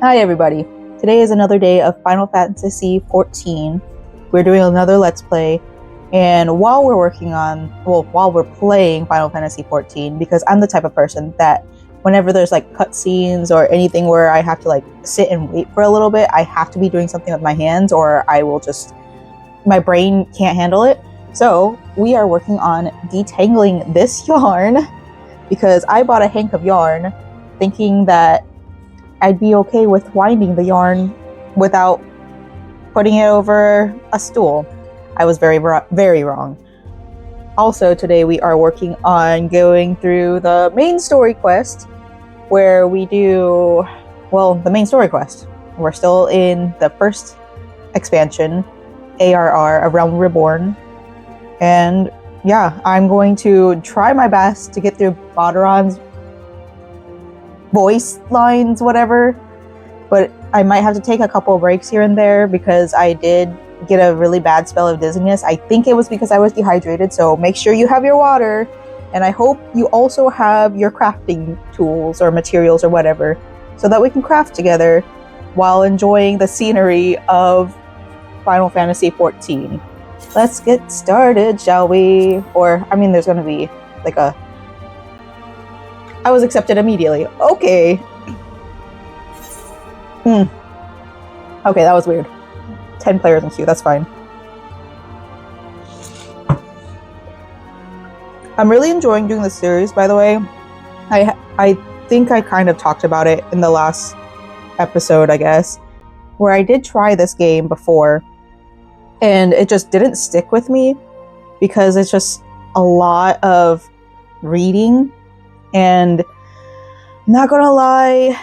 Hi everybody. Today is another day of Final Fantasy XIV. We're doing another Let's Play, and while we're playing Final Fantasy XIV, because I'm the type of person that whenever there's like cutscenes or anything where I have to like sit and wait for a little bit, I have to be doing something with my hands or my brain can't handle it. So we are working on detangling this yarn because I bought a hank of yarn thinking that I'd be okay with winding the yarn without putting it over a stool. I was very wrong. Also, today we are working on going through the main story quest, where we do, the main story quest. We're still in the first expansion, ARR, A Realm Reborn. And yeah, I'm going to try my best to get through Baudron's voice lines, whatever, but I might have to take a couple of breaks here and there because I did get a really bad spell of dizziness. I think it was because I was dehydrated, so make sure you have your water, and I hope you also have your crafting tools or materials or whatever so that we can craft together while enjoying the scenery of Final Fantasy XIV. Let's get started, shall we? There's gonna be like I was accepted immediately. Okay. Okay, that was weird. 10 players in queue, that's fine. I'm really enjoying doing this series, by the way. I think I kind of talked about it in the last episode, I guess, where I did try this game before, and it just didn't stick with me because it's just a lot of reading, and I'm not gonna lie,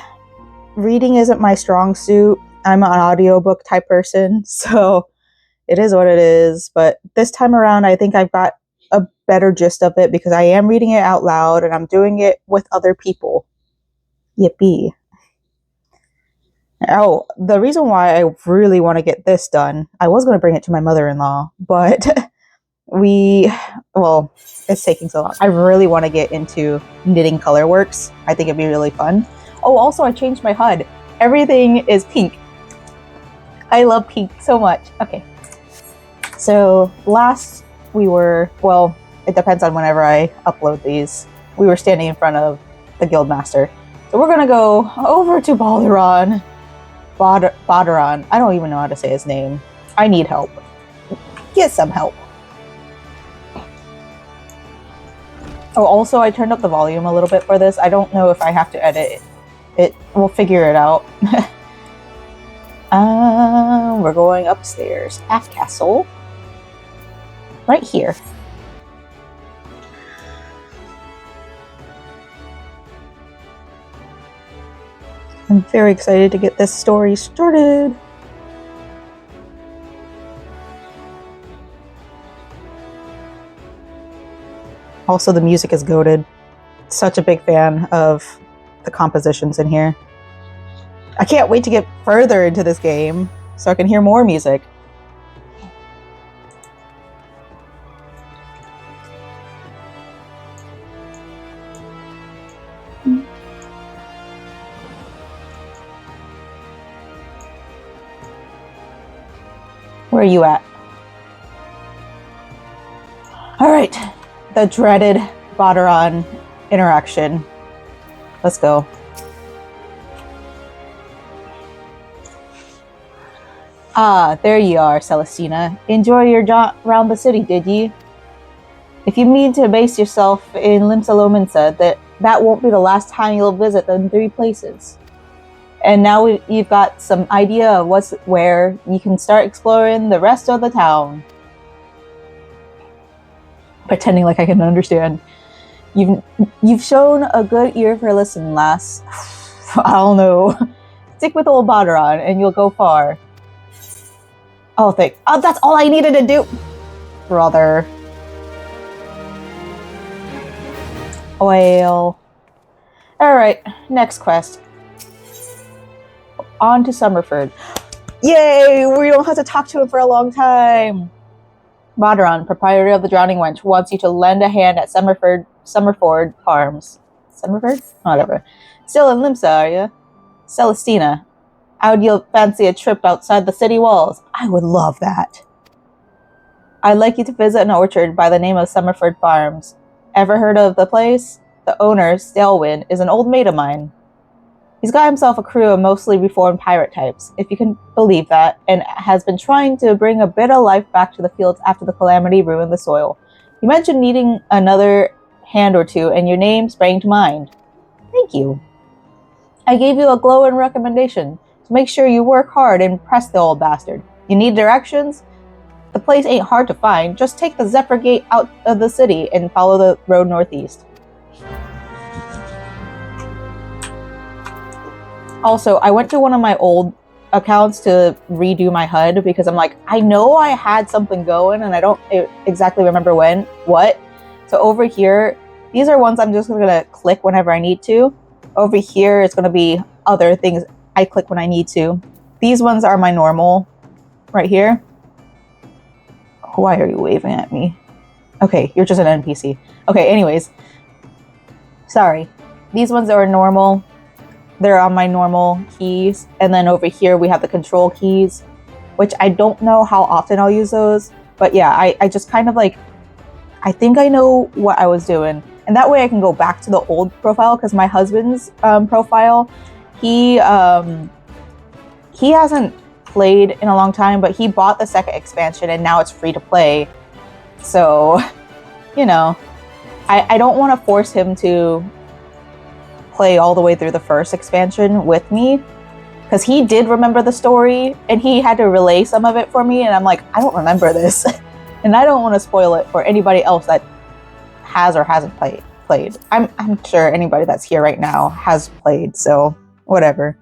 reading isn't my strong suit. I'm an audiobook type person, so it is what it is. But this time around, I think I've got a better gist of it because I am reading it out loud and I'm doing it with other people. Yippee. Oh, the reason why I really want to get this done, I was going to bring it to my mother-in-law, but it's taking so long. I really want to get into knitting colorworks. I think it'd be really fun. Oh, also I changed my HUD. Everything is pink. I love pink so much. Okay. So last it depends on whenever I upload these. We were standing in front of the Guildmaster. So we're gonna go over to Balderon. Balderon. I don't even know how to say his name. I need help. Get some help. Oh, also I turned up the volume a little bit for this. I don't know if I have to edit it. We'll figure it out. We're going upstairs. Half Castle. Right here. I'm very excited to get this story started. Also, the music is goated. Such a big fan of the compositions in here. I can't wait to get further into this game so I can hear more music. Where are you at? Alright, the dreaded Balderon interaction. Let's go. Ah, there you are, Celestina. Enjoy your jaunt around the city, did ye? If you mean to base yourself in Limsa Lominsa, that won't be the last time you'll visit them 3 places. And now you've got some idea of what's where, you can start exploring the rest of the town. Pretending like I can understand. You've shown a good ear for listening, lass. I don't know. Stick with old Balderon and you'll go far. Oh, that's all I needed to do! Brother. Well. Alright, next quest. On to Summerford. Yay! We don't have to talk to him for a long time! Balderon, proprietor of the Drowning Wench, wants you to lend a hand at Summerford Farms. Summerford? Whatever. Still in Limsa, are you? Celestina. How would you fancy a trip outside the city walls? I would love that. I'd like you to visit an orchard by the name of Summerford Farms. Ever heard of the place? The owner, Stalewind, is an old mate of mine. He's got himself a crew of mostly reformed pirate types, if you can believe that, and has been trying to bring a bit of life back to the fields after the calamity ruined the soil. You mentioned needing another hand or two, and your name sprang to mind. Thank you. I gave you a glowing recommendation to make sure you work hard and press the old bastard. You need directions? The place ain't hard to find. Just take the Zephyr Gate out of the city and follow the road northeast. Also, I went to one of my old accounts to redo my HUD because I'm like, I know I had something going and I don't exactly remember what. So over here, these are ones I'm just going to click whenever I need to. Over here, it's going to be other things I click when I need to. These ones are my normal right here. Why are you waving at me? Okay, you're just an NPC. Okay, anyways. Sorry. These ones are normal. They're on my normal keys. And then over here, we have the control keys, which I don't know how often I'll use those. But yeah, I just kind of like, I think I know what I was doing. And that way I can go back to the old profile because my husband's profile, he hasn't played in a long time, but he bought the second expansion and now it's free to play. So, you know, I don't want to force him to play all the way through the first expansion with me because he did remember the story and he had to relay some of it for me, and I'm like, I don't remember this and I don't want to spoil it for anybody else that has or hasn't played. I'm sure anybody that's here right now has played, so whatever.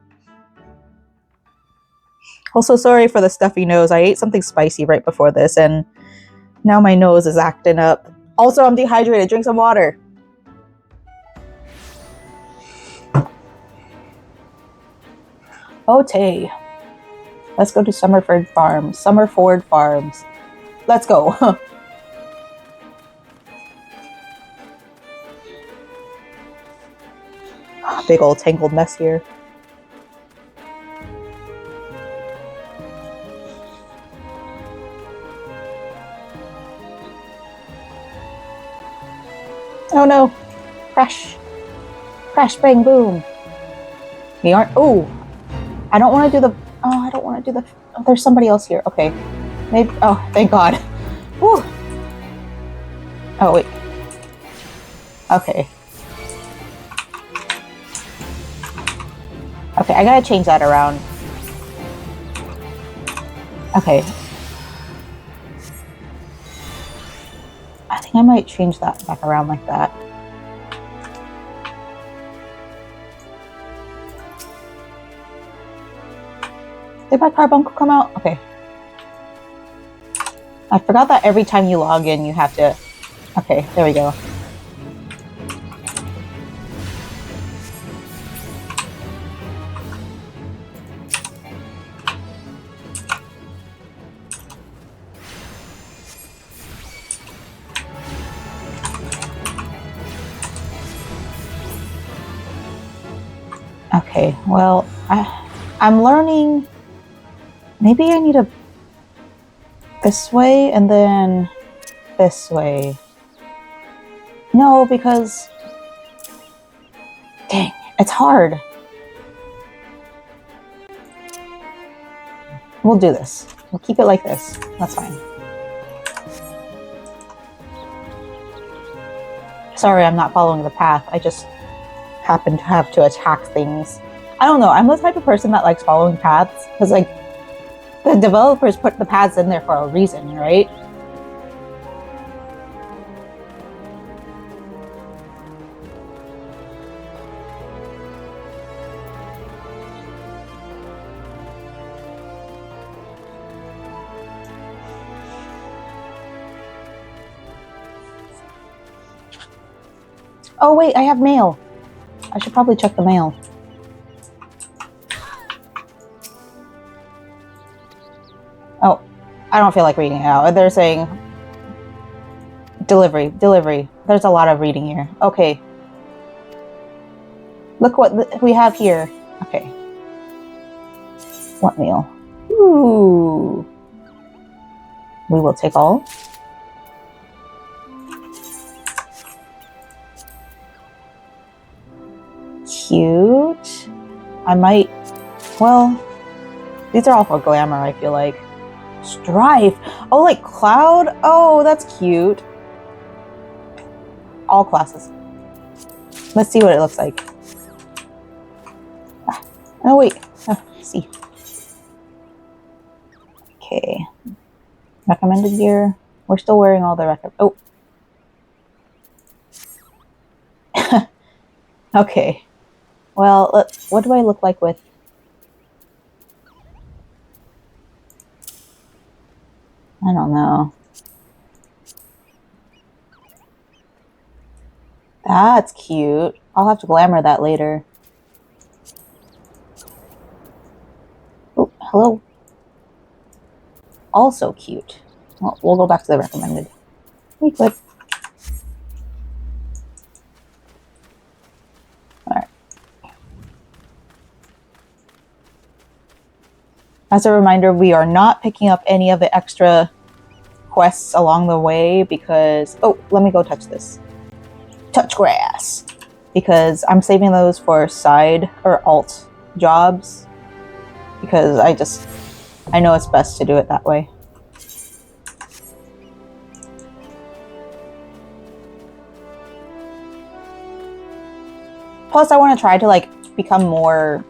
Also, sorry for the stuffy nose. I ate something spicy right before this and now my nose is acting up. Also, I'm dehydrated. Drink some water. Okay. Let's go to Summerford Farms. Let's go. Big old tangled mess here. Oh no. Crash. Crash, bang, boom. We aren't. Oh. I don't want to do the. Oh, I don't want to do the. Oh, there's somebody else here. Okay. Maybe. Oh, thank God. Whew. Oh, wait. Okay. Okay, I gotta change that around. Okay. I think I might change that back around like that. Did my carbuncle come out? Okay. I forgot that every time you log in, you have to... Okay, there we go. Okay, well, I'm learning... Maybe I need a... this way and then this way. No, because... Dang, it's hard. We'll do this. We'll keep it like this. That's fine. Sorry, I'm not following the path. I just happen to have to attack things. I don't know. I'm the type of person that likes following paths because, like, the developers put the paths in there for a reason, right? Oh wait, I have mail. I should probably check the mail. Oh, I don't feel like reading it out. They're saying delivery. There's a lot of reading here. Okay. Look what we have here. Okay. What meal? Ooh. We will take all. Cute. I might... Well, these are all for glamour, I feel like. Strife. Oh, like Cloud? Oh, that's cute. All classes. Let's see what it looks like. Oh, wait. See. Okay. Recommended gear. We're still wearing all the recommended... Oh. Okay. Well, what do I look like with... I don't know. That's cute. I'll have to glamour that later. Oh, hello. Also cute. Well, we'll go back to the recommended. We could. Alright. As a reminder, we are not picking up any of the extra quests along the way because... Oh, let me go touch this. Touch grass. Because I'm saving those for side or alt jobs. Because I know it's best to do it that way. Plus, I want to try to like become more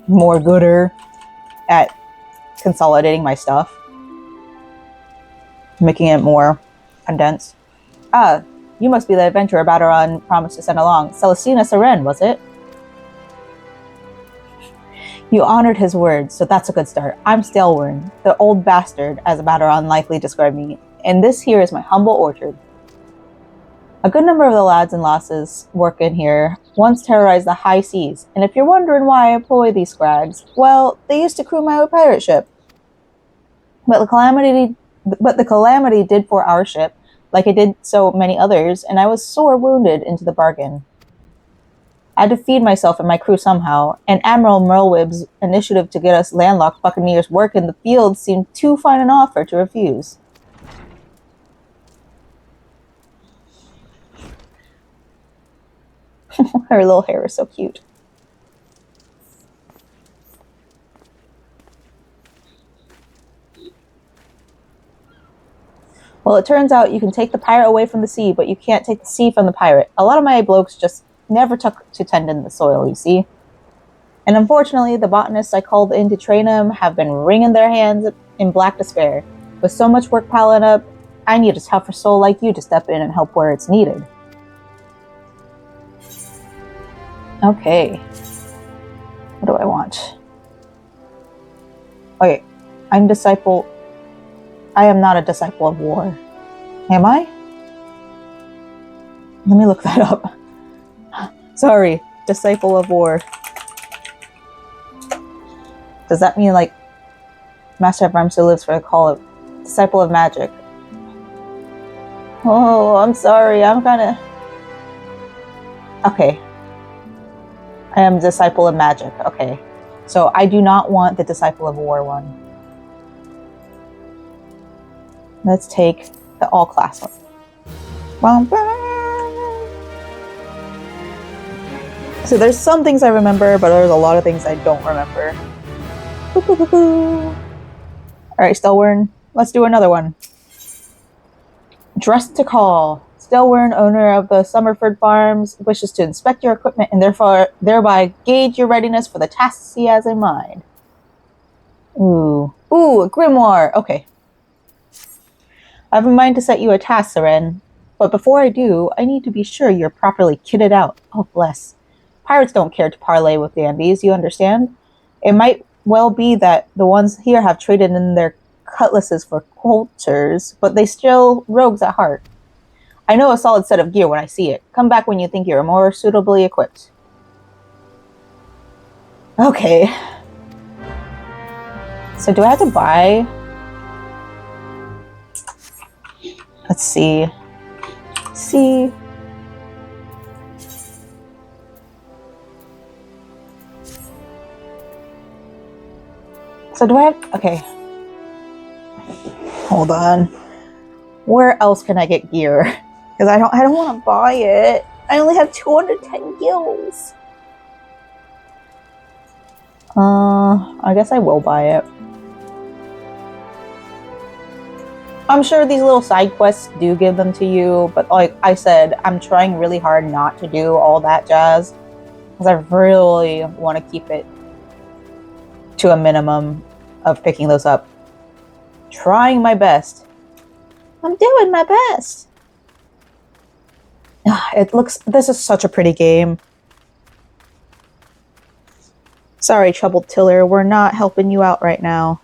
gooder at consolidating my stuff, making it more condensed. Ah, you must be the adventurer Baderon promised to send along. Celestina Seren, was it? You honored his words, so that's a good start. I'm Stalewern, the old bastard, as Baderon likely described me, and this here is my humble orchard. A good number of the lads and lasses work in here once terrorized the high seas, and if you're wondering why I employ these scrags, well, they used to crew my old pirate ship. But the calamity did for our ship, like it did so many others, and I was sore wounded into the bargain. I had to feed myself and my crew somehow, and Admiral Merlwyb's initiative to get us landlocked buccaneers work in the field seemed too fine an offer to refuse. Her little hair is so cute. Well, it turns out you can take the pirate away from the sea, but you can't take the sea from the pirate. A lot of my blokes just never took to tending the soil, you see. And unfortunately, the botanists I called in to train them have been wringing their hands in black despair. With so much work piling up, I need a tougher soul like you to step in and help where it's needed. Okay. What do I want? Okay. I am not a disciple of war. Am I? Let me look that up. Sorry. Disciple of war. Does that mean like Master of Arms who lives for the call of disciple of magic? Oh, I'm sorry. I'm kinda... Okay. I am disciple of magic. Okay. So I do not want the disciple of war one. Let's take the all class one. So there's some things I remember, but there's a lot of things I don't remember. Alright, Stelwern, let's do another one. Dressed to call. Stelwern, owner of the Summerford farms, wishes to inspect your equipment and thereby gauge your readiness for the tasks he has in mind. Ooh, a grimoire. Okay. I have in mind to set you a task, Seren. But before I do, I need to be sure you're properly kitted out. Oh, bless. Pirates don't care to parley with dandies, you understand? It might well be that the ones here have traded in their cutlasses for coulters, but they still rogues at heart. I know a solid set of gear when I see it. Come back when you think you're more suitably equipped. Okay. So do I have to buy... Let's see. So do I have... Okay. Hold on. Where else can I get gear? Because I don't want to buy it. I only have 210 gills. I guess I will buy it. I'm sure these little side quests do give them to you, but like I said, I'm trying really hard not to do all that jazz because I really want to keep it to a minimum of picking those up. Trying my best. I'm doing my best. This is such a pretty game. Sorry, Troubled Tiller, we're not helping you out right now.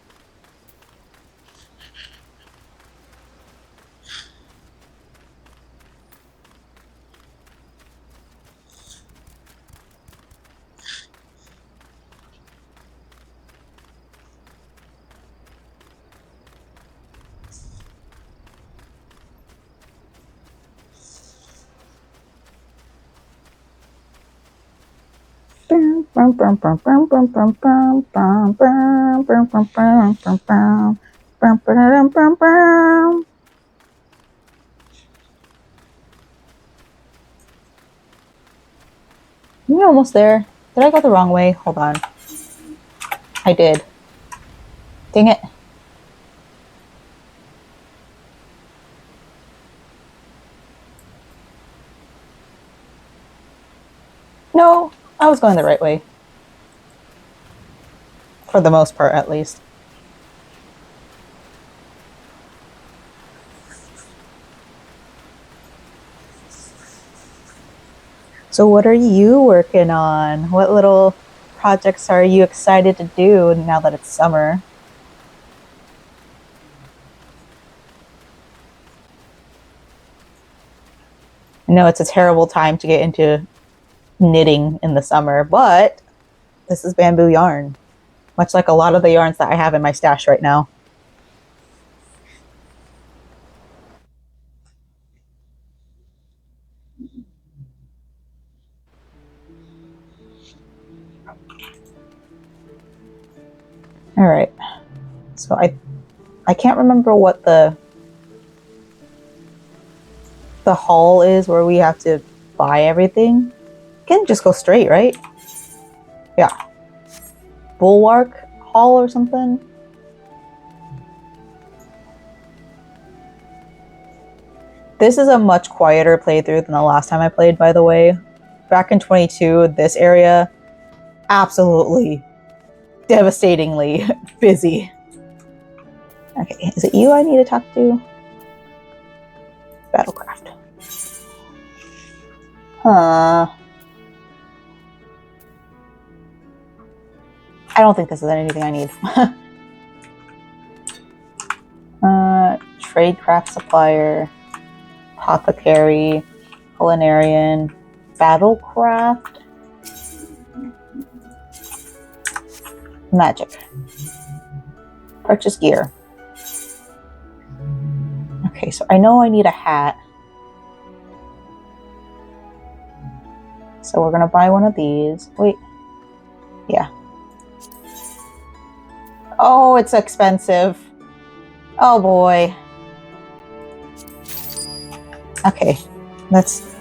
You're almost there. Did I go the wrong way? Hold on. I did. Dang it. No, I was going the right way. For the most part, at least. So what are you working on? What little projects are you excited to do now that it's summer? I know it's a terrible time to get into knitting in the summer, but this is bamboo yarn, much like a lot of the yarns that I have in my stash right now. All right, so I can't remember what the hall is where we have to buy everything. You can just go straight, right? Yeah. Bulwark Hall or something. This is a much quieter playthrough than the last time I played, by the way. Back in 22, this area, absolutely, devastatingly busy. Okay, is it you I need to talk to? Battlecraft. Huh. I don't think this is anything I need. Tradecraft supplier, apothecary, culinarian, battlecraft, magic. Purchase gear. Okay, so I know I need a hat. So we're gonna buy one of these. Wait. Yeah. Oh, it's expensive. Oh boy. Okay, let's...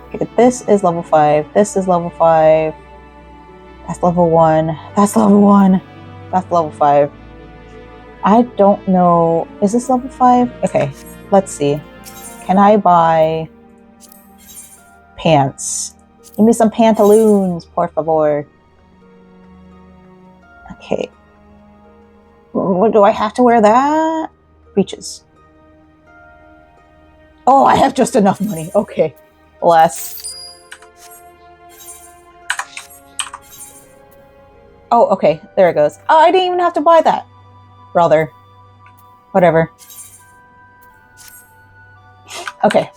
Okay, this is level 5. This is level 5. That's level 1. That's level 1. That's level 5. I don't know. Is this level 5? Okay, let's see. Can I buy pants? Give me some pantaloons, por favor. Okay. Do I have to wear that? Breeches. Oh, I have just enough money. Okay. Bless. Oh, okay. There it goes. Oh, I didn't even have to buy that. Brother. Whatever. Okay.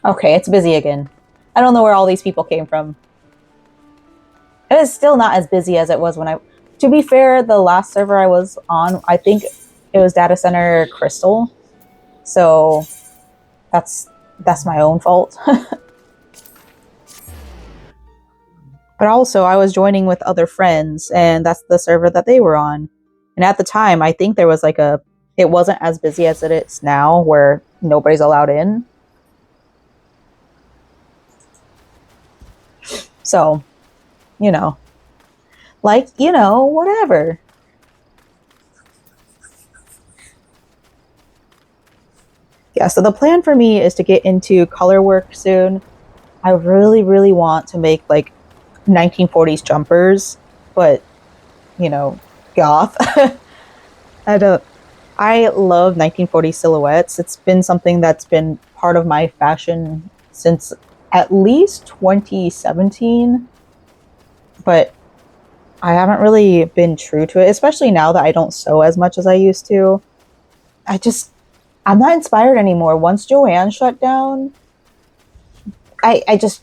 Okay, it's busy again. I don't know where all these people came from. It is still not as busy as it was when I... To be fair, the last server I was on, I think it was data center crystal. So that's my own fault. But also, I was joining with other friends, and that's the server that they were on. And at the time, I think there was like it wasn't as busy as it is now, where nobody's allowed in. So, you know, whatever. Yeah, so the plan for me is to get into color work soon. I really, really want to make like 1940s jumpers, but goth. I love 1940s silhouettes. It's been something that's been part of my fashion since at least 2017, but I haven't really been true to it, especially now that I don't sew as much as I used to. I'm not inspired anymore. Once Joanne shut down, I just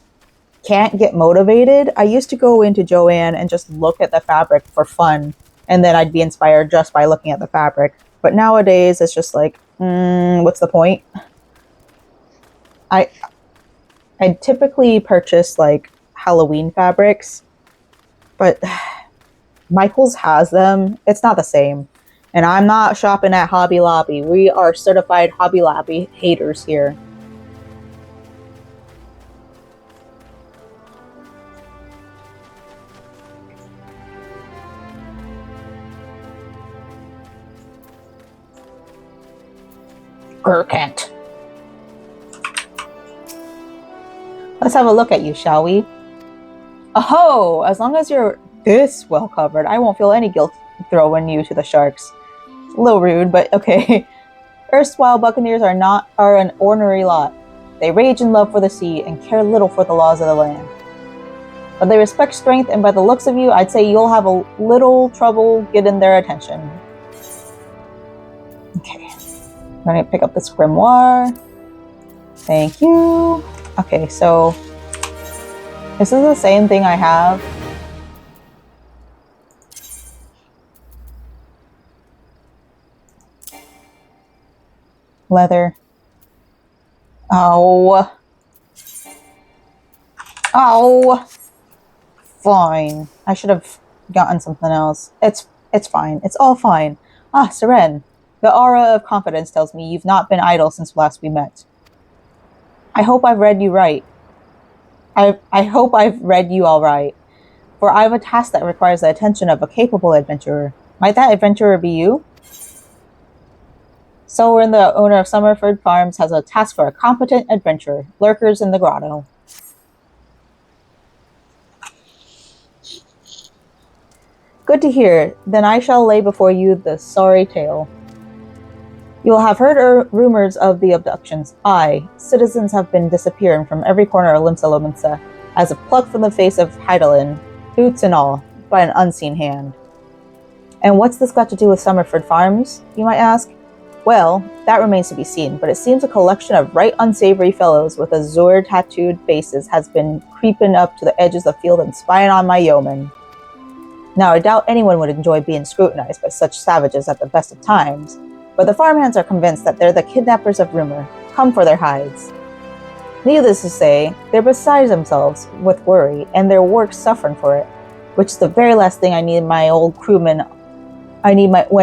can't get motivated. I used to go into Joanne and just look at the fabric for fun, and then I'd be inspired just by looking at the fabric. But nowadays, it's just like, what's the point? I typically purchase like Halloween fabrics, but Michaels has them. It's not the same. And I'm not shopping at Hobby Lobby. We are certified Hobby Lobby haters here. Gurkant. Let's have a look at you, shall we? Oh, as long as you're this well covered, I won't feel any guilt throwing you to the sharks. A little rude, but okay. Erstwhile buccaneers are an ornery lot. They rage in love for the sea and care little for the laws of the land. But they respect strength, and by the looks of you, I'd say you'll have a little trouble getting their attention. Okay. I'm gonna pick up this grimoire. Thank you. Okay, so this is the same thing I have. Leather. Oh. Fine. I should have gotten something else. It's fine. It's all fine. Ah, Seren. The aura of confidence tells me you've not been idle since last we met. I hope I've read you right. I hope I've read you all right. For I have a task that requires the attention of a capable adventurer. Might that adventurer be you? Soren, the owner of Summerford Farms, has a task for a competent adventurer. Lurkers in the Grotto. Good to hear. Then I shall lay before you the sorry tale. You will have heard rumors of the abductions. Aye, citizens have been disappearing from every corner of Limsa Lominsa, as if plucked from the face of Heidelin, boots and all, by an unseen hand. And what's this got to do with Summerford Farms, you might ask? Well, that remains to be seen, but it seems a collection of right unsavory fellows with azure tattooed faces has been creeping up to the edges of the field and spying on my yeomen. Now, I doubt anyone would enjoy being scrutinized by such savages at the best of times, but the farmhands are convinced that they're the kidnappers of rumor, come for their hides. Needless to say, they're beside themselves with worry, and their work's suffering for it, which is the very last thing I need when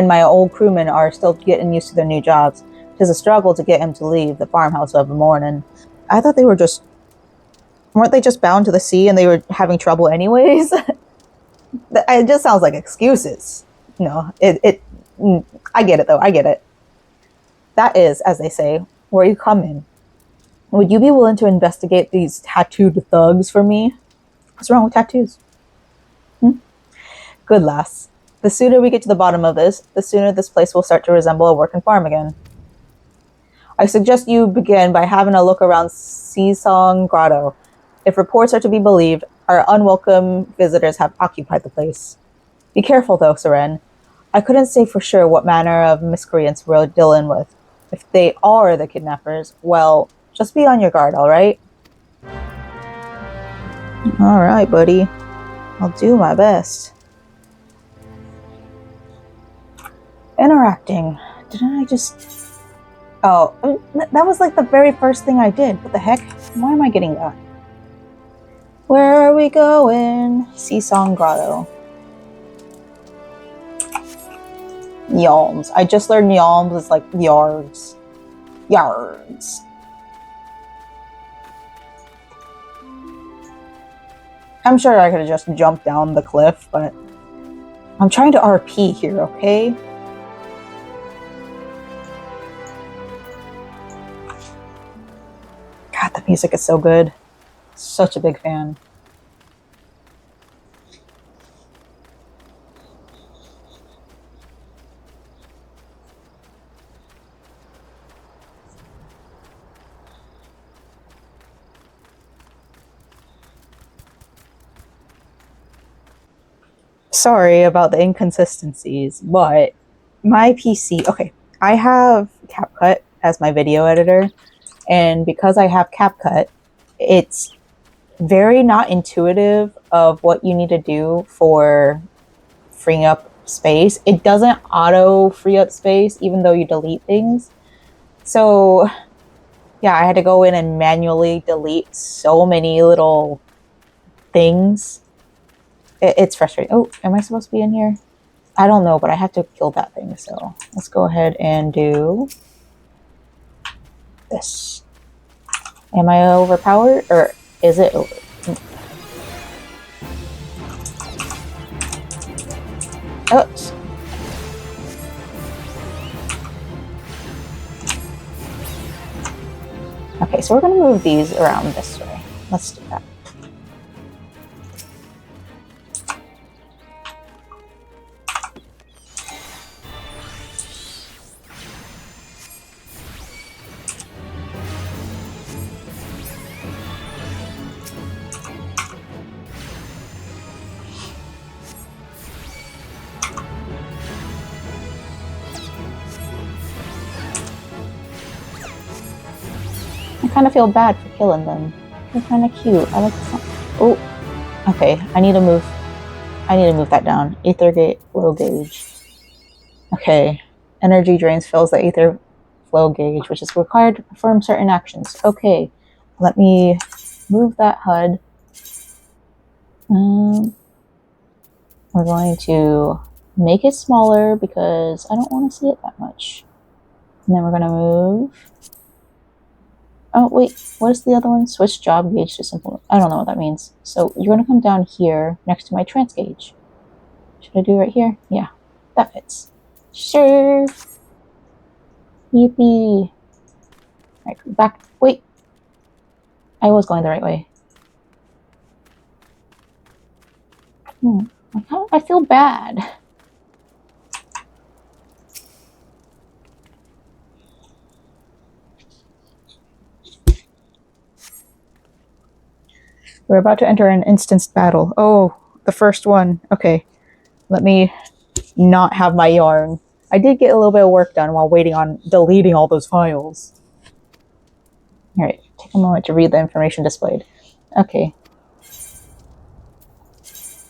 my old crewmen are still getting used to their new jobs. 'Tis a struggle to get him to leave the farmhouse of a morning. I thought weren't they just bound to the sea and they were having trouble anyways? It just sounds like excuses. I get it though, I get it. That is, as they say, where you come in. Would you be willing to investigate these tattooed thugs for me? What's wrong with tattoos? Good lass. The sooner we get to the bottom of this, the sooner this place will start to resemble a working farm again. I suggest you begin by having a look around Seasong Grotto. If reports are to be believed, our unwelcome visitors have occupied the place. Be careful though, Seren. I couldn't say for sure what manner of miscreants we're dealing with. If they are the kidnappers, well, just be on your guard, alright? Alright, buddy. I'll do my best. Interacting. didn't I just... Oh, that was like the very first thing I did. What the heck? Why am I getting that? Where are we going? Seasong Grotto. Yalms. I just learned yalms is like yards. Yards. I'm sure I could have just jumped down the cliff, but I'm trying to RP here, okay? God, the music is so good. Such a big fan. Sorry about the inconsistencies, but my PC... Okay, I have CapCut as my video editor, and because I have CapCut, it's very not intuitive of what you need to do for freeing up space. It doesn't auto free up space even though you delete things. So yeah, I had to go in and manually delete so many little things. It's frustrating. Oh, am I supposed to be in here? I don't know, but I have to kill that thing. So let's go ahead and do this. Am I overpowered or is it over? Oops. Okay, so we're going to move these around this way. Let's do that. I kind of feel bad for killing them. They're kind of cute. I like the sound. Oh, okay. I need to move that down. Aether gate flow gauge. Okay. Energy drains fills the aether flow gauge, which is required to perform certain actions. Okay. Let me move that HUD. We're going to make it smaller because I don't want to see it that much. And then we're going to move. Oh, wait, what is the other one? Switch job gauge to simple. I don't know what that means. So you're going to come down here next to my trans gauge. Should I do it right here? Yeah, that fits. Sure. Yippee. Right, back. Wait. I was going the right way. I feel bad. We're about to enter an instanced battle. Oh, the first one. Okay. Let me not have my yarn. I did get a little bit of work done while waiting on deleting all those files. Alright, take a moment to read the information displayed. Okay.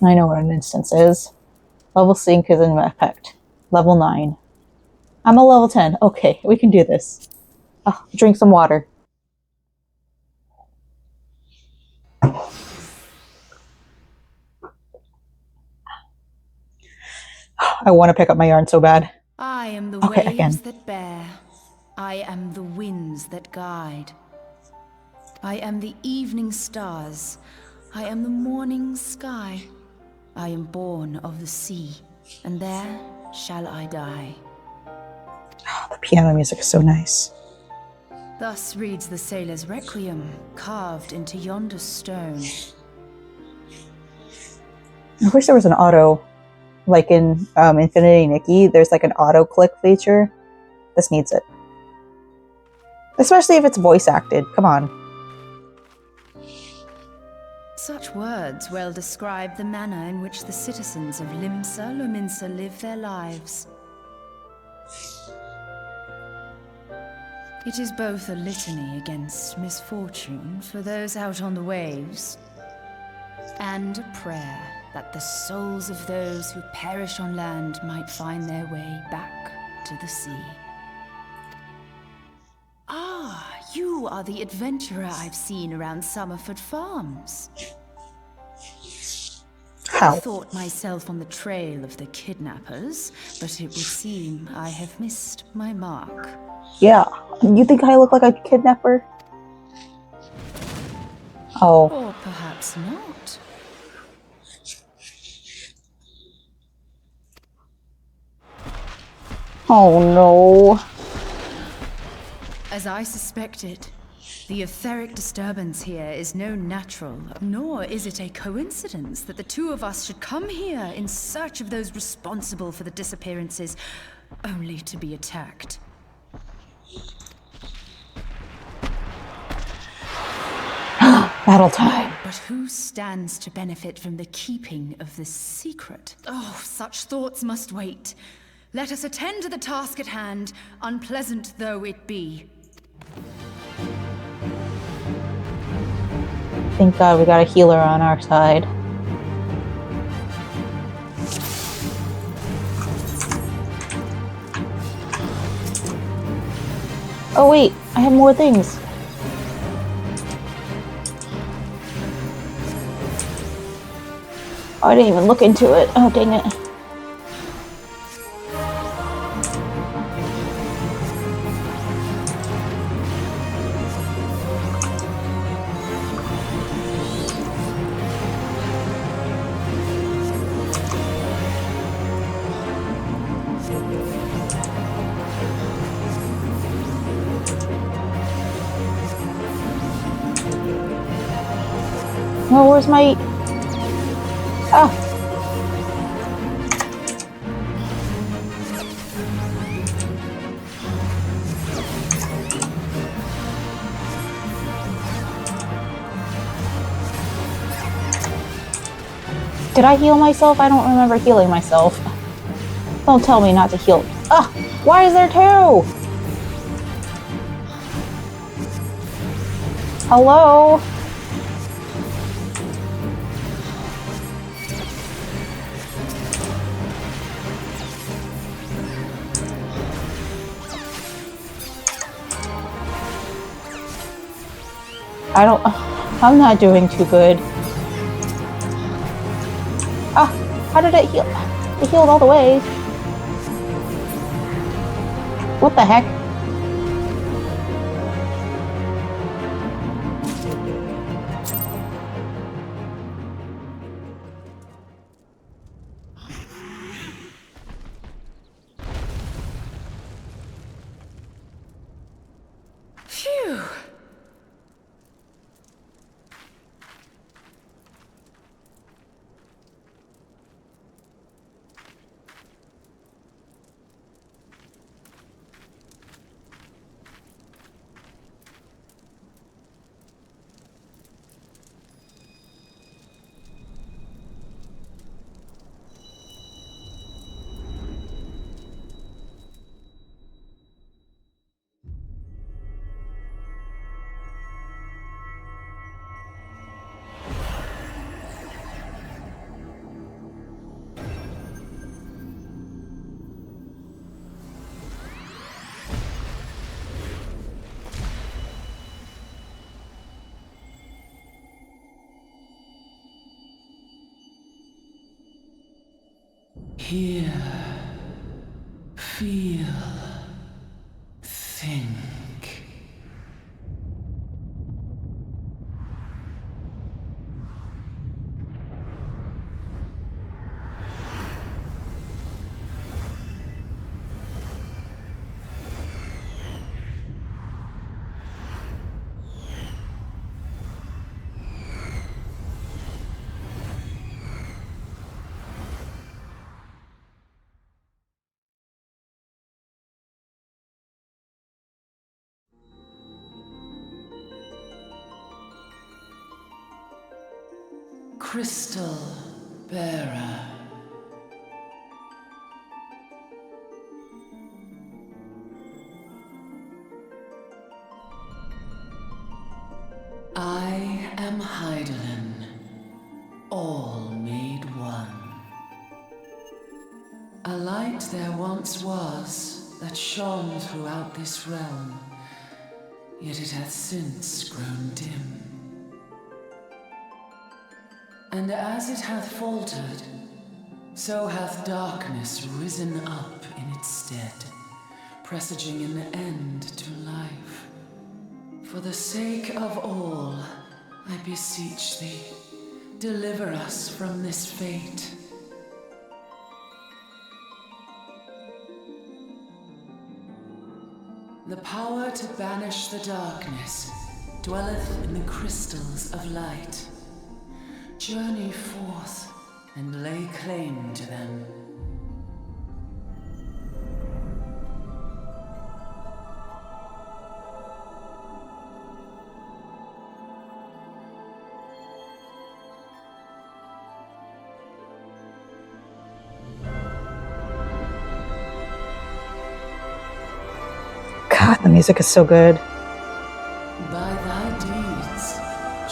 I know what an instance is. Level sync is in effect. Level 9. I'm a level 10. Okay, we can do this. Oh, drink some water. I want to pick up my yarn so bad. I am the waves that bear. I am the winds that guide. I am the evening stars. I am the morning sky. I am born of the sea, and there shall I die. Oh, the piano music is so nice. Thus reads the sailor's requiem, carved into yonder stone. I wish there was an auto, like in Infinity Nikki, there's like an auto click feature. This needs it. Especially if it's voice acted. Come on. Such words well describe the manner in which the citizens of Limsa Lominsa live their lives. It is both a litany against misfortune for those out on the waves, and a prayer that the souls of those who perish on land might find their way back to the sea. you are the adventurer I've seen around Summerford Farms. How? I thought myself on the trail of the kidnappers, but it would seem I have missed my mark. Yeah. You think I look like a kidnapper? Oh. Or perhaps not. Oh no. As I suspected, the etheric disturbance here is no natural, nor is it a coincidence that the two of us should come here in search of those responsible for the disappearances, only to be attacked. Battle time. But who stands to benefit from the keeping of this secret? Oh, such thoughts must wait. Let us attend to the task at hand, unpleasant though it be. Thank God we got a healer on our side. Oh wait, I have more things. Oh, I didn't even look into it. Oh, dang it. Oh, where's my... Ah! Did I heal myself? I don't remember healing myself. Don't tell me not to heal. Ah! Why is there two? Hello? I'm not doing too good. Ah, how did it heal? It healed all the way. What the heck? Phew! Hear, feel, think. Crystal Bearer. I am Heidelin, all made one. A light there once was that shone throughout this realm. yet it hath since grown dim. And as it hath faltered, so hath darkness risen up in its stead, presaging an end to life. For the sake of all, I beseech thee, deliver us from this fate. The power to banish the darkness dwelleth in the crystals of light. Journey forth and lay claim to them. God, the music is so good. By thy deeds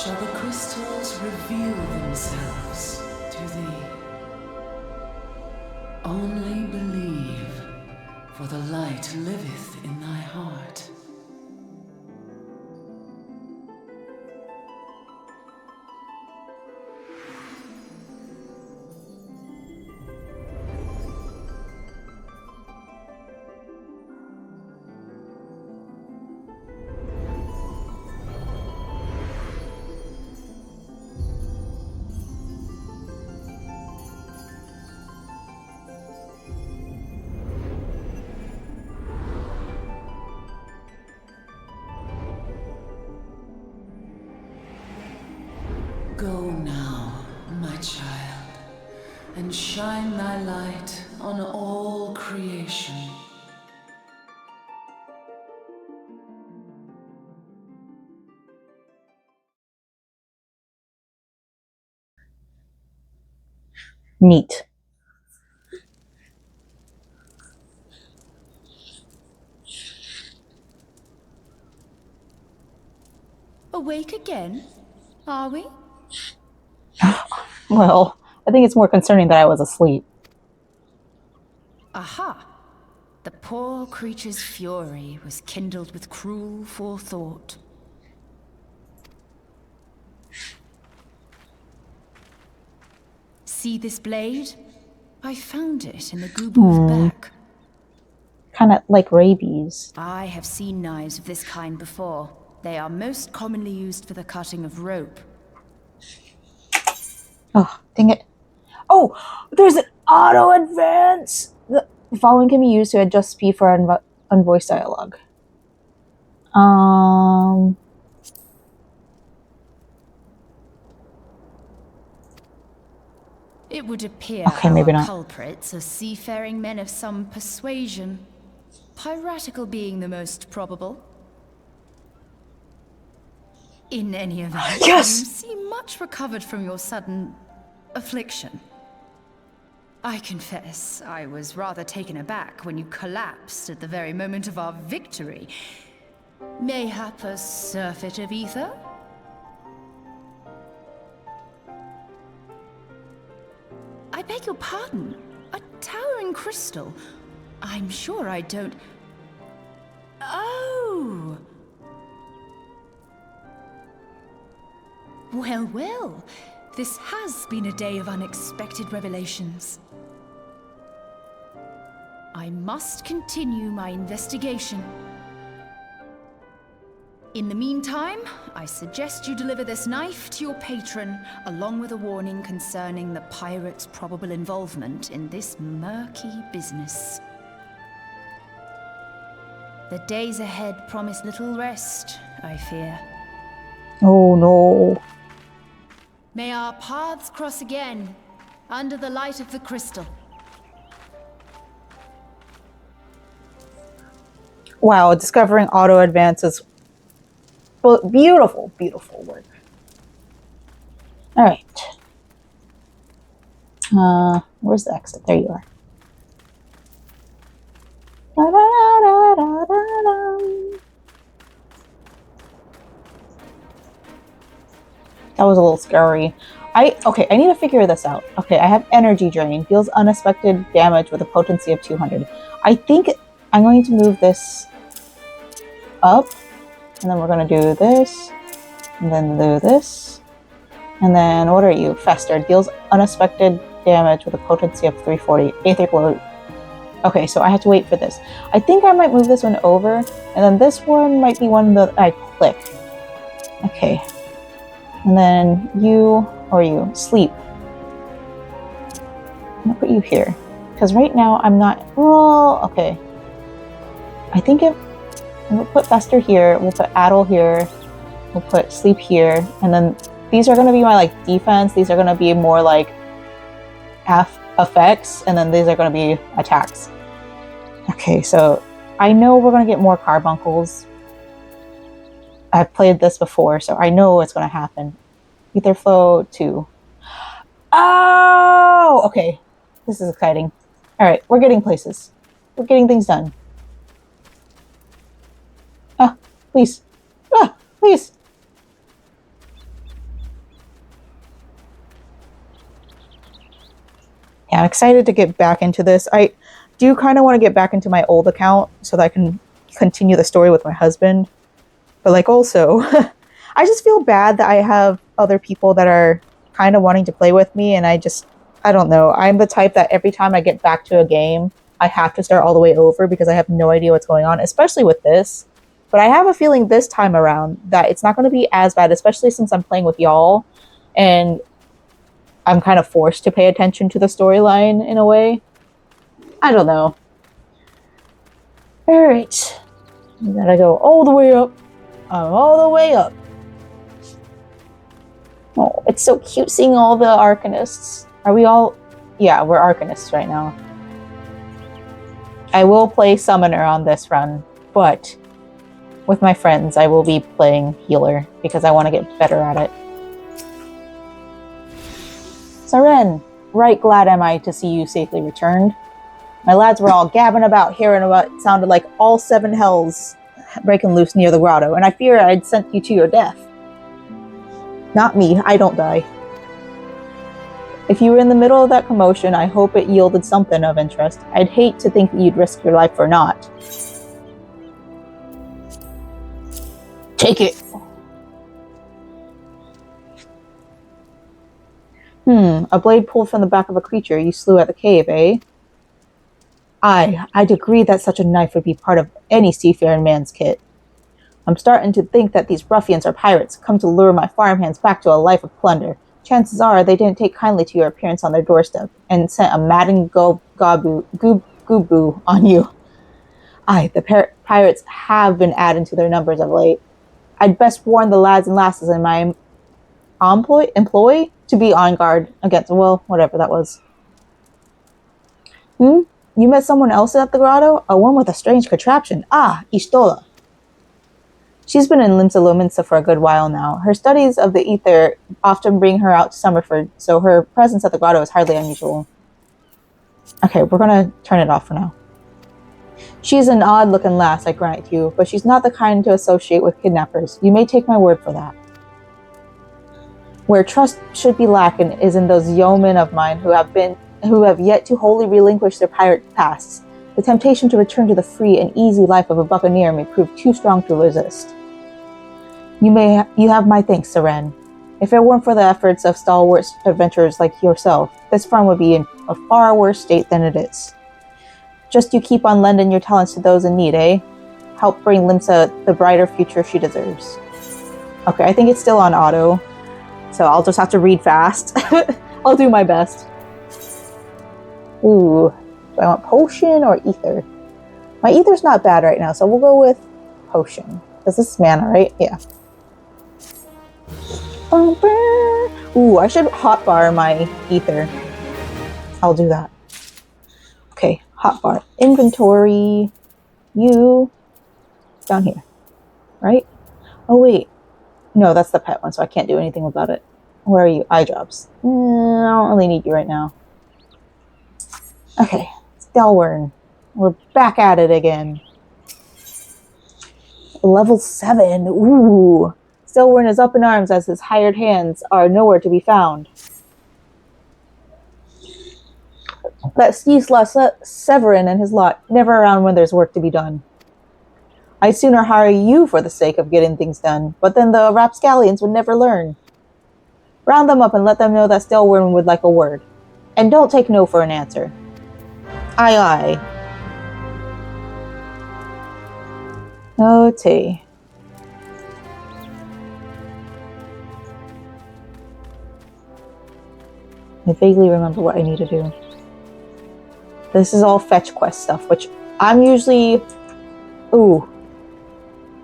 shall the crystals reveal themselves to thee. Only believe, for the light liveth in thy heart. Go now, my child, and shine thy light on all creation. Neat. Awake again, are we? Well, I think it's more concerning that I was asleep. Aha! The poor creature's fury was kindled with cruel forethought. See this blade? I found it in the Gubu's back. Kind of like rabies. I have seen knives of this kind before. They are most commonly used for the cutting of rope. Oh, dang it. Oh, there's an auto advance! The following can be used to adjust speed for unvoiced dialogue. It would appear Okay, maybe our not. culprits are seafaring men of some persuasion. Piratical being the most probable. In any event, Yes! you seem much recovered from your sudden affliction. I confess, I was rather taken aback when you collapsed at the very moment of our victory. Mayhap a surfeit of ether? I beg your pardon. A towering crystal. I'm sure I don't... Oh! Well, well. This has been a day of unexpected revelations. I must continue my investigation. In the meantime, I suggest you deliver this knife to your patron, along with a warning concerning the pirate's probable involvement in this murky business. The days ahead promise little rest, I fear. Oh no. May our paths cross again, under the light of the crystal. Wow, discovering auto advances. Beautiful, beautiful work. Alright. Where's the exit? There you are. That was a little scary. Okay, I need to figure this out. Okay, I have energy drain. Deals unexpected damage with a potency of 200. I think I'm going to move this up And then we're going to do this. And then do this. And then, what are you? Fester. Deals unexpected damage with a potency of 340. Aether Glow. Okay, so I have to wait for this. I think I might move this one over. And then this one might be one that I click. Okay. And then you, or you, sleep. I'm going to put you here. Because right now I'm not... Well, okay. I think we'll put Fester here. We'll put Addle here. We'll put Sleep here. And then these are going to be my like defense. These are going to be more like effects. And then these are going to be attacks. Okay, so I know we're going to get more carbuncles. I've played this before, so I know what's going to happen. Ether Flow 2. Oh! Okay. This is exciting. Alright, we're getting places. We're getting things done. Ah, please. Ah, please. Yeah, I'm excited to get back into this. I do kind of want to get back into my old account so that I can continue the story with my husband. But like also, I just feel bad that I have other people that are kind of wanting to play with me, and I don't know. I'm the type that every time I get back to a game, I have to start all the way over because I have no idea what's going on, especially with this. But I have a feeling this time around that it's not going to be as bad, especially since I'm playing with y'all, and I'm kind of forced to pay attention to the storyline in a way. I don't know. Alright. We gotta go all the way up. All the way up. Oh, it's so cute seeing all the Arcanists. Are we all... Yeah, we're Arcanists right now. I will play Summoner on this run, but with my friends, I will be playing Healer because I want to get better at it. Saren, right glad am I to see you safely returned. My lads were all gabbing about, hearing what sounded like all 7 hells breaking loose near the grotto, and I fear I'd sent you to your death. Not me, I don't die. If you were in the middle of that commotion, I hope it yielded something of interest. I'd hate to think that you'd risk your life for naught. Take it! A blade pulled from the back of a creature you slew at the cave, eh? I'd agree that such a knife would be part of any seafaring man's kit. I'm starting to think that these ruffians are pirates, come to lure my farmhands back to a life of plunder. Chances are they didn't take kindly to your appearance on their doorstep, and sent a madding goobboo on you. Aye, the pirates have been adding to their numbers of late. I'd best warn the lads and lasses in my employ to be on guard against, well, whatever that was. You met someone else at the grotto? A one with a strange contraption. Ah, Ishtola. She's been in Limsa Lominsa for a good while now. Her studies of the ether often bring her out to Summerford, so her presence at the grotto is hardly unusual. Okay, we're gonna turn it off for now. She's an odd-looking lass, I grant you, but she's not the kind to associate with kidnappers. You may take my word for that. Where trust should be lacking is in those yeomen of mine who have yet to wholly relinquish their pirate pasts. The temptation to return to the free and easy life of a buccaneer may prove too strong to resist. You have my thanks, Saren. If it weren't for the efforts of stalwart adventurers like yourself, this farm would be in a far worse state than it is. Just you keep on lending your talents to those in need, eh? Help bring Limsa the brighter future she deserves. Okay, I think it's still on auto, so I'll just have to read fast. I'll do my best. Ooh, do I want potion or ether? My ether's not bad right now, so we'll go with potion. Because this is mana, right? Yeah. Ooh, I should hotbar my ether. I'll do that. Okay, hotbar. Inventory. You. Down here. Right? Oh, wait. No, that's the pet one, so I can't do anything about it. Where are you? Eye drops. I don't really need you right now. Okay. Stalwern. We're back at it again. Level 7. Ooh. Stalwern is up in arms as his hired hands are nowhere to be found. That Steve's left Severin and his lot never around when there's work to be done. I'd sooner hire you for the sake of getting things done, but then the rapscallions would never learn. Round them up and let them know that Stelwyn would like a word. And don't take no for an answer. Aye, aye. Okay. I vaguely remember what I need to do. This is all fetch quest stuff, which I'm usually... Ooh.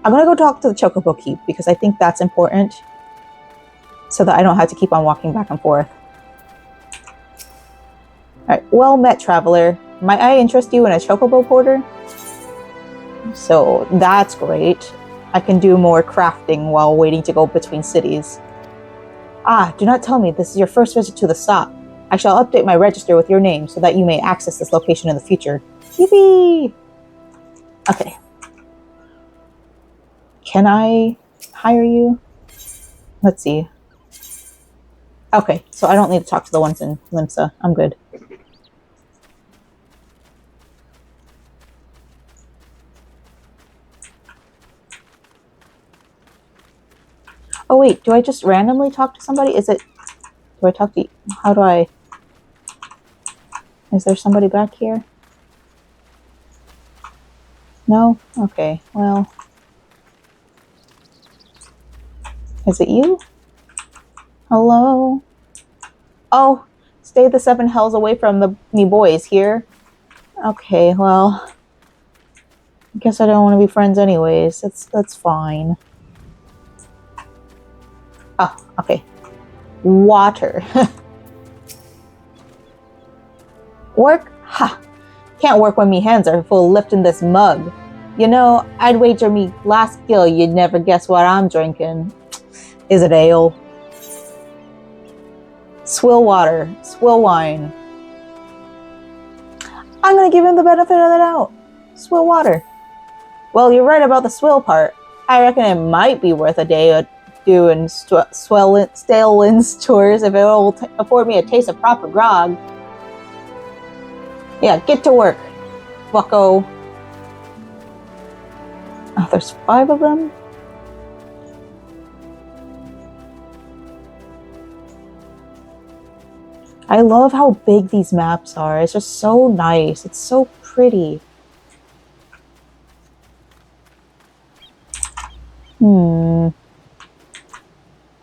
I'm gonna go talk to the Chocobo Keep, because I think that's important. So that I don't have to keep on walking back and forth. Alright, well met, traveler. Might I interest you in a Chocobo porter? So that's great. I can do more crafting while waiting to go between cities. Ah, do not tell me this is your first visit to the stop. I shall update my register with your name so that you may access this location in the future. Yippee! Okay. Can I hire you? Let's see. Okay, so I don't need to talk to the ones in Limsa. I'm good. Oh wait, do I just randomly talk to somebody? Is it... Do I talk to... How do I... Is there somebody back here? No? Okay, well... Is it you? Hello? Oh, stay the 7 hells away from me boys here. Okay, well... I guess I don't want to be friends anyways. That's fine. Oh, okay. Water. Work? Ha! Can't work when me hands are full lifting this mug. You know, I'd wager me last skill you'd never guess what I'm drinking. Is it ale? Swill water. Swill wine. I'm gonna give him the benefit of the doubt. Swill water. Well, you're right about the swill part. I reckon it might be worth a day of doing Stalewin's tours if it'll afford me a taste of proper grog. Yeah, get to work, bucko. Oh, there's 5 of them? I love how big these maps are. It's just so nice. It's so pretty.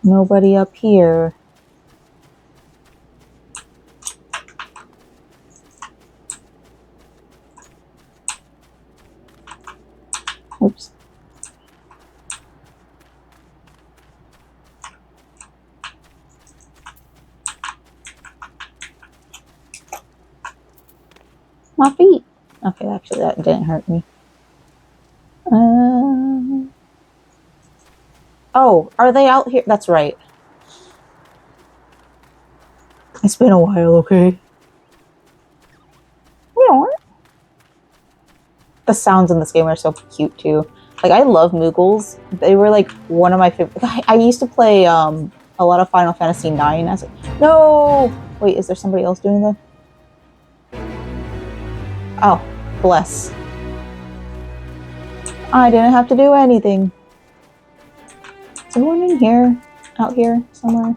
Nobody up here. Oops. My feet. Okay, actually that didn't hurt me. Oh, are they out here? That's right. It's been a while, okay? You know what? The sounds in this game are so cute too. Like, I love Moogles. They were like one of my favorite. I used to play a lot of Final Fantasy IX as No! Wait, is there somebody else doing the... Oh, bless. I didn't have to do anything. Is there one in here? Out here somewhere?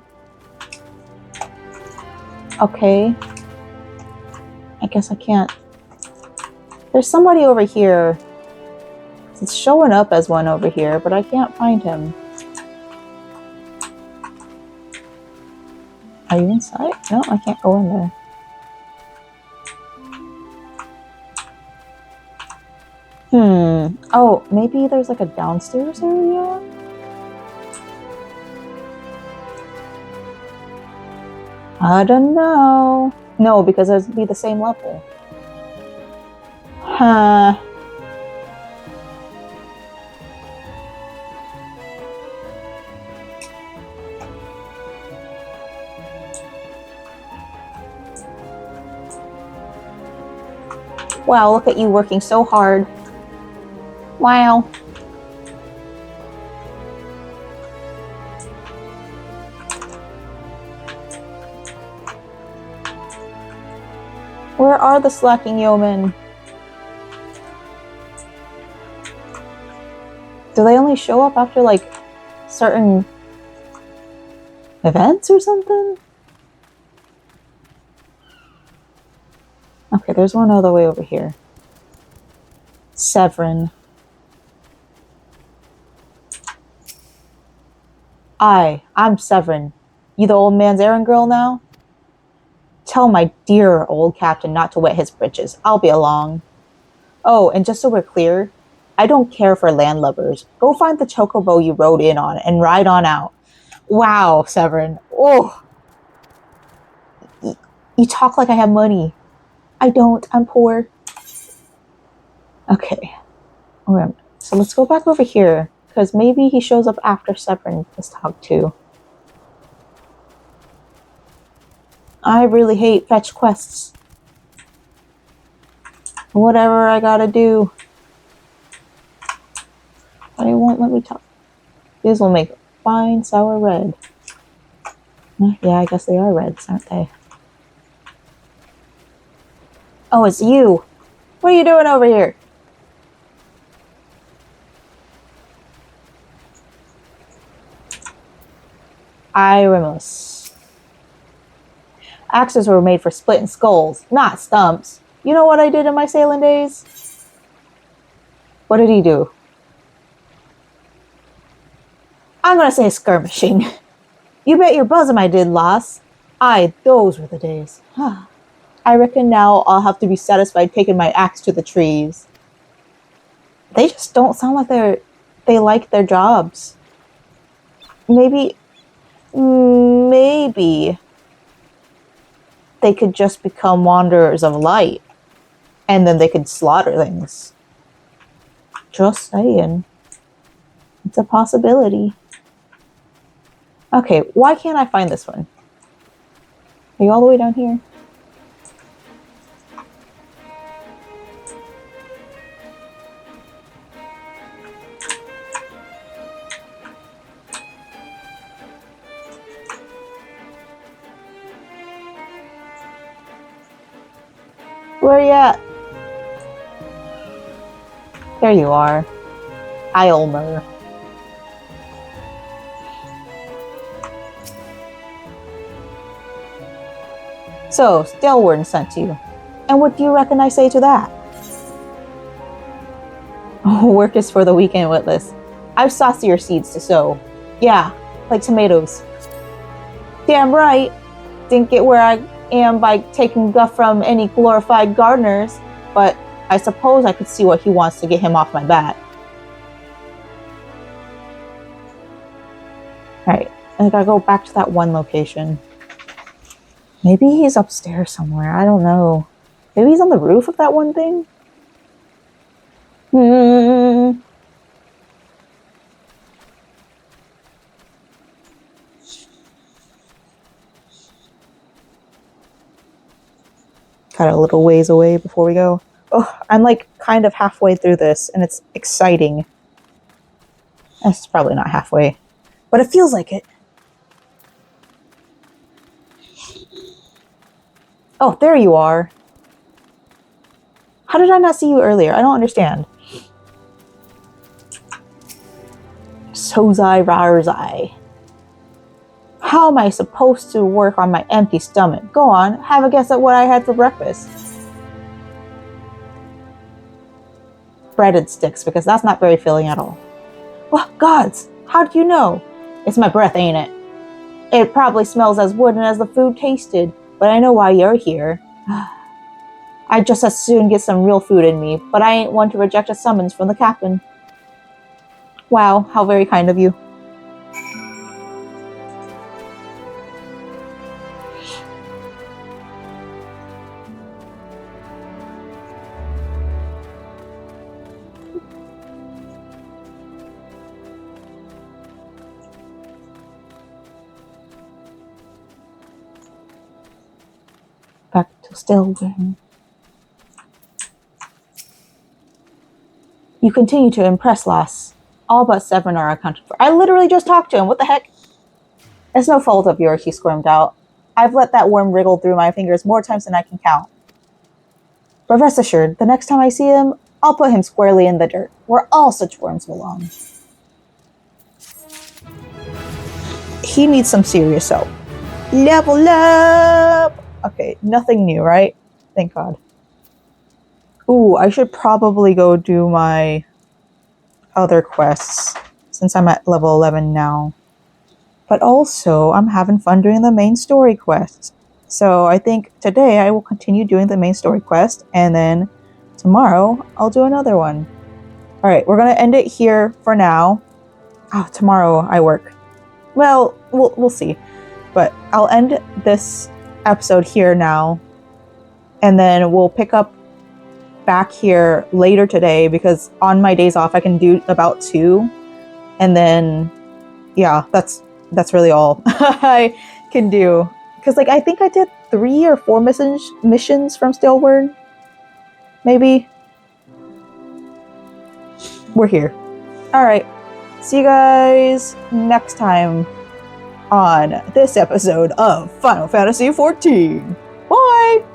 Okay. I guess I can't. There's somebody over here. It's showing up as one over here, but I can't find him. Are you inside? No, I can't go in there. Oh, maybe there's like a downstairs area? I don't know. No, because it would be the same level. Huh. Wow, look at you working so hard. Wow. Where are the slacking yeomen? Do they only show up after, like, certain events or something? Okay, there's one other way over here. Severin. I'm Severin. You the old man's errand girl now? Tell my dear old captain not to wet his britches. I'll be along. Oh, and just so we're clear, I don't care for landlubbers. Go find the chocobo you rode in on and ride on out. Wow, Severin. Oh, you talk like I have money. I don't. I'm poor. Okay. So let's go back over here, because maybe he shows up after Severin is talked to. I really hate fetch quests. Whatever I gotta do. But it won't let me talk. These will make fine sour red. Yeah, I guess they are reds, aren't they? Oh, it's you. What are you doing over here? Irimus. Axes were made for splitting skulls, not stumps. You know what I did in my sailing days? What did he do? I'm gonna say skirmishing. You bet your bosom I did, lass. Aye, those were the days. I reckon now I'll have to be satisfied taking my axe to the trees. They just don't sound like they like their jobs. Maybe they could just become wanderers of light, and then they could slaughter things. Just saying. It's a possibility. Okay, why can't I find this one? Are you all the way down here? Where are you at? There you are. Eilmer. So, Stelwarn sent you. And what do you reckon I say to that? Work is for the weekend, Witless. I've saucier seeds to sow. Yeah, like tomatoes. Damn right. Didn't get where I am by taking guff from any glorified gardeners, but I suppose I could see what he wants to get him off my back. Alright, I gotta go back to that one location. Maybe he's upstairs somewhere, I don't know. Maybe he's on the roof of that one thing? Got a little ways away before we go. Oh, I'm like kind of halfway through this, and it's exciting. It's probably not halfway, but it feels like it. Oh, there you are. How did I not see you earlier? I don't understand. Sozai Rarzai. How am I supposed to work on my empty stomach? Go on, have a guess at what I had for breakfast. Breaded sticks, because that's not very filling at all. Well, gods, how do you know? It's my breath, ain't it? It probably smells as wooden as the food tasted, but I know why you're here. I'd just as soon get some real food in me, but I ain't one to reject a summons from the captain. Wow, how very kind of you. Back to Stelwarn. You continue to impress, lass. All but Severin are accounted for. I literally just talked to him. What the heck? It's no fault of yours, he squirmed out. I've let that worm wriggle through my fingers more times than I can count. But rest assured, the next time I see him, I'll put him squarely in the dirt, where all such worms belong. He needs some serious help. Level up! Okay, nothing new, right? Thank God. Ooh, I should probably go do my other quests since I'm at level 11 now. But also, I'm having fun doing the main story quests. So I think today I will continue doing the main story quest, and then tomorrow I'll do another one. Alright, we're gonna end it here for now. Oh, tomorrow I work. Well, we'll see. But I'll end this episode here now, and then we'll pick up back here later today, because on my days off I can do about 2, and then yeah, that's really all I can do, because like I think I did 3 or 4 missions from Stillward. Maybe. We're here. Alright, see you guys next time on this episode of Final Fantasy XIV. Bye!